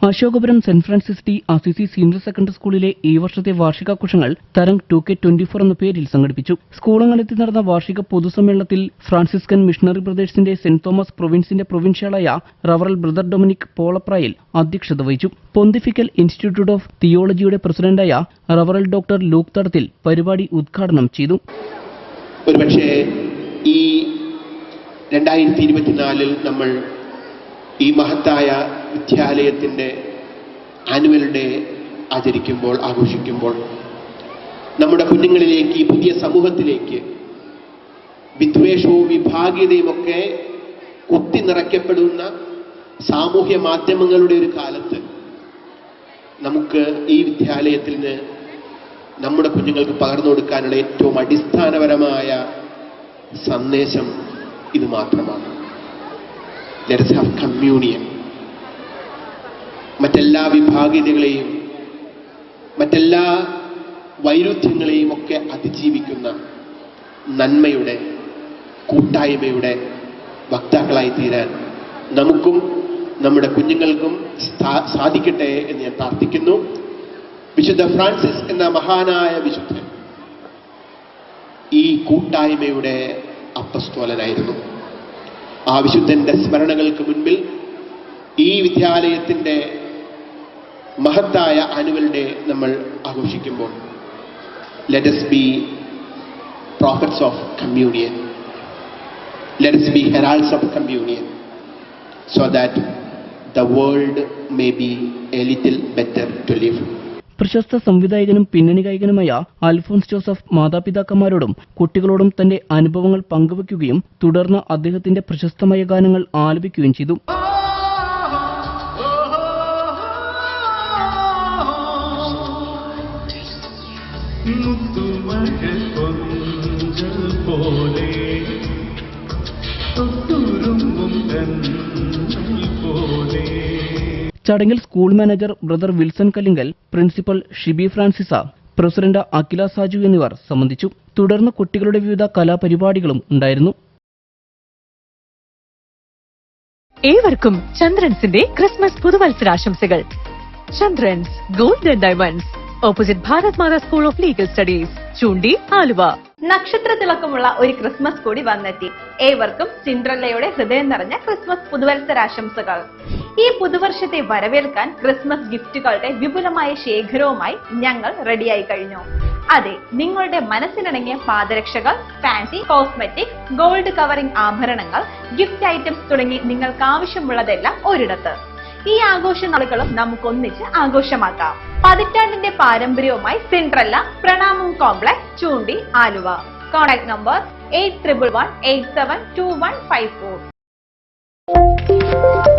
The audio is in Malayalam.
Ashokapuram saint Francis T Assisi senior secondary സ്കൂളിലെ ഈ വർഷത്തെ വാർഷികാഘോഷങ്ങൾ തരംഗ് 2K24 എന്ന പേരിൽ സംഘടിപ്പിച്ചു. സ്കൂളങ്ങളിലെത്തി നടന്ന വാർഷിക പൊതുസമ്മേളനത്തിൽ ഫ്രാൻസിസ്കൻ മിഷണറി ബ്രദേഴ്സിന്റെ സെന്റ് തോമസ് പ്രൊവിൻസിന്റെ പ്രൊവിൻഷ്യാളായ റവറൽ ബ്രദർ ഡൊമിനിക് പോളപ്രായിൽ അധ്യക്ഷത വഹിച്ചു. പൊന്തിഫിക്കൽ ഇൻസ്റ്റിറ്റ്യൂട്ട് ഓഫ് തിയോളജിയുടെ പ്രസിഡന്റായ റവറൽ ഡോക്ടർ ലൂക്ക് തടത്തിൽ പരിപാടി ഉദ്ഘാടനം ചെയ്തു. ഒരുപക്ഷേ ഈ 2024 നമ്മൾ ഈ മഹത്തായ വിദ്യാലയത്തിൻ്റെ ആനുവൽ ഡേ ആഘോഷിക്കുമ്പോൾ നമ്മുടെ കുഞ്ഞുങ്ങളിലേക്ക്, ഈ പുതിയ സമൂഹത്തിലേക്ക് വിദ്വേഷവും വിഭാഗീയതയുമൊക്കെ കുത്തി നിറയ്ക്കപ്പെടുന്ന സാമൂഹ്യ മാധ്യമങ്ങളുടെ ഒരു കാലത്ത് നമുക്ക് ഈ വിദ്യാലയത്തിൽ നിന്ന് നമ്മുടെ കുഞ്ഞുങ്ങൾക്ക് പകർന്നു കൊടുക്കാനുള്ള ഏറ്റവും അടിസ്ഥാനപരമായ സന്ദേശം ഇത് മാത്രമാണ്. Let us have communion. മറ്റെല്ലാ വിഭാഗീയതകളെയും മറ്റെല്ലാ വൈരുദ്ധ്യങ്ങളെയും ഒക്കെ അതിജീവിക്കുന്ന നന്മയുടെ കൂട്ടായ്മയുടെ വക്താക്കളായി തീരാൻ നമുക്കും നമ്മുടെ കുഞ്ഞുങ്ങൾക്കും സാധിക്കട്ടെ എന്ന് ഞാൻ പ്രാർത്ഥിക്കുന്നു. വിശുദ്ധ ഫ്രാൻസിസ് എന്ന മഹാനായ വിശുദ്ധൻ ഈ കൂട്ടായ്മയുടെ അപ്പസ്തോലനായിരുന്നു. ആ വിശുദ്ധന്റെ സ്മരണകൾക്ക് മുൻപിൽ ഈ വിദ്യാലയത്തിൻ്റെ മഹത്തായ ആനുവൽ ഡേ നമ്മൾ ആഘോഷിക്കുമ്പോൾ let us be prophets of communion, let us be heralds of communion, so that the world may be a little better to live. പ്രശസ്ത സംവിധായകനും പിന്നണി ഗായകനുമായ അൽഫോൻസ് ജോസഫ് മാതാപിതാക്കന്മാരോടും കുട്ടികളോടും തന്റെ അനുഭവങ്ങൾ പങ്കുവയ്ക്കുകയും തുടർന്ന് അദ്ദേഹത്തിന്റെ പ്രശസ്തമായ ഗാനങ്ങൾ ആലപിക്കുകയും ചെയ്തു. ചടങ്ങിൽ school manager brother Wilson Kallinkal, principal Shibi Francis, president Akhila Saju എന്നിവർ സംബന്ധിച്ചു. തുടർന്ന് കുട്ടികളുടെ വിവിധ കലാപരിപാടികളും ഉണ്ടായിരുന്നു. ഏവർക്കും ചന്ദ്രൻസിന്റെ ക്രിസ്മസ് പുതുവത്സരാശംസകൾ. Chandrans gold and diamonds, opposite Bharat Mata school of legal studies, Choondi, Aluva. നക്ഷത്ര തിളക്കമുള്ള ഒരു ക്രിസ്മസ് കൂടി വന്നെത്തി. ഏവർക്കും സിൻഡ്രല്ലയുടെ ഹൃദയം നിറഞ്ഞ ക്രിസ്മസ് പുതുവത്സരാശംസകൾ. ഈ പുതുവർഷത്തെ വരവേൽക്കാൻ ക്രിസ്മസ് ഗിഫ്റ്റുകളുടെ വിപുലമായ ശേഖരവുമായി ഞങ്ങൾ റെഡിയായി കഴിഞ്ഞു. അതെ, നിങ്ങളുടെ മനസ്സിനിണങ്ങിയ പാദരക്ഷകൾ, ഫാൻസി കോസ്മെറ്റിക്സ്, ഗോൾഡ് കവറിംഗ് ആഭരണങ്ങൾ, ഗിഫ്റ്റ് ഐറ്റംസ് തുടങ്ങി നിങ്ങൾക്ക് ആവശ്യമുള്ളതെല്ലാം ഒരിടത്ത്. ഈ ആഘോഷ നാളുകളും നമുക്കൊന്നിച്ച് ആഘോഷമാക്കാം. പതിറ്റാണ്ടിന്റെ പാരമ്പര്യവുമായി സിൻഡ്രല്ല പ്രണാമം കോംപ്ലക്സ്, ചൂണ്ടി, ആലുവ. Contact number 8111872154.